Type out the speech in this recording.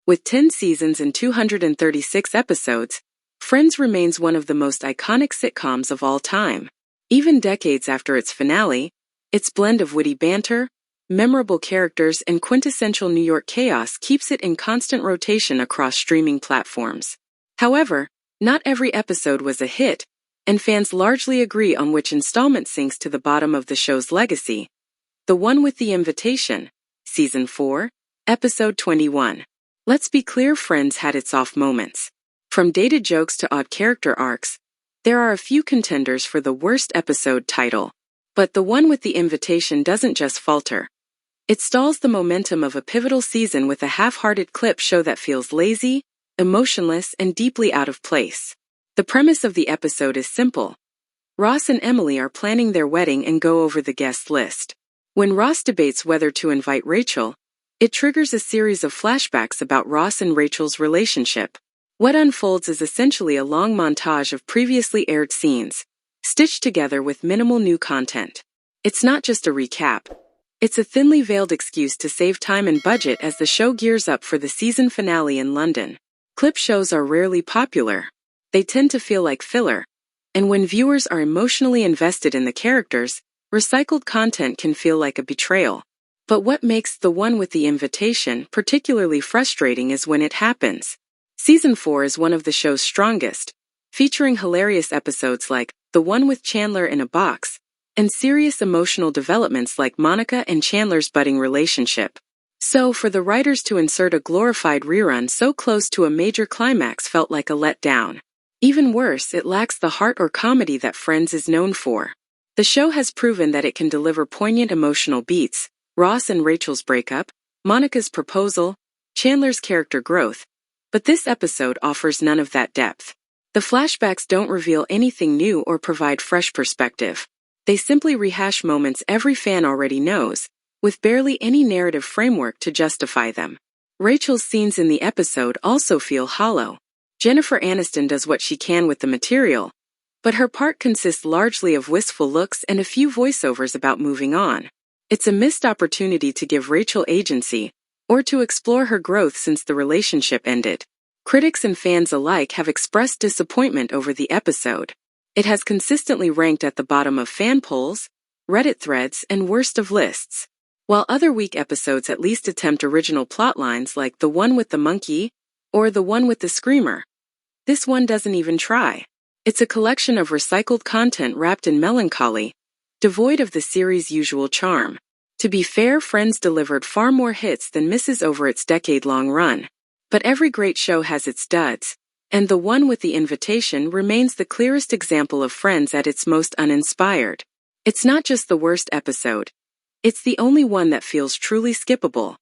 With 10 seasons and 236 episodes, Friends remains one of the most iconic sitcoms of all time. Even decades after its finale, its blend of witty banter, memorable characters, and quintessential New York chaos keeps it in constant rotation across streaming platforms. However, not every episode was a hit, and fans largely agree on which installment sinks to the bottom of the show's legacy. The One with the Invitation, Season 4, Episode 21. Let's be clear, Friends had its off moments. From dated jokes to odd character arcs, there are a few contenders for the worst episode title. But The One with the Invitation doesn't just falter. It stalls the momentum of a pivotal season with a half-hearted clip show that feels lazy, emotionless, and deeply out of place. The premise of the episode is simple. Ross and Emily are planning their wedding and go over the guest list. When Ross debates whether to invite Rachel, it triggers a series of flashbacks about Ross and Rachel's relationship. What unfolds is essentially a long montage of previously aired scenes, stitched together with minimal new content. It's not just a recap. It's a thinly veiled excuse to save time and budget as the show gears up for the season finale in London. Clip shows are rarely popular. They tend to feel like filler, and when viewers are emotionally invested in the characters, recycled content can feel like a betrayal. But what makes The One with the Invitation particularly frustrating is when it happens. Season 4 is one of the show's strongest, featuring hilarious episodes like The One with Chandler in a Box, and serious emotional developments like Monica and Chandler's budding relationship. So, for the writers to insert a glorified rerun so close to a major climax felt like a letdown. Even worse, it lacks the heart or comedy that Friends is known for. The show has proven that it can deliver poignant emotional beats: Ross and Rachel's breakup, Monica's proposal, Chandler's character growth. But this episode offers none of that depth. The flashbacks don't reveal anything new or provide fresh perspective. They simply rehash moments every fan already knows, with barely any narrative framework to justify them. Rachel's scenes in the episode also feel hollow. Jennifer Aniston does what she can with the material, but her part consists largely of wistful looks and a few voiceovers about moving on. It's a missed opportunity to give Rachel agency, or to explore her growth since the relationship ended. Critics and fans alike have expressed disappointment over the episode. It has consistently ranked at the bottom of fan polls, Reddit threads, and worst of lists. While other weak episodes at least attempt original plotlines like The One with the Monkey or The One with the Screamer, this one doesn't even try. It's a collection of recycled content wrapped in melancholy, devoid of the series' usual charm. To be fair, Friends delivered far more hits than misses over its decade-long run. But every great show has its duds, and The One with the Invitation remains the clearest example of Friends at its most uninspired. It's not just the worst episode. It's the only one that feels truly skippable.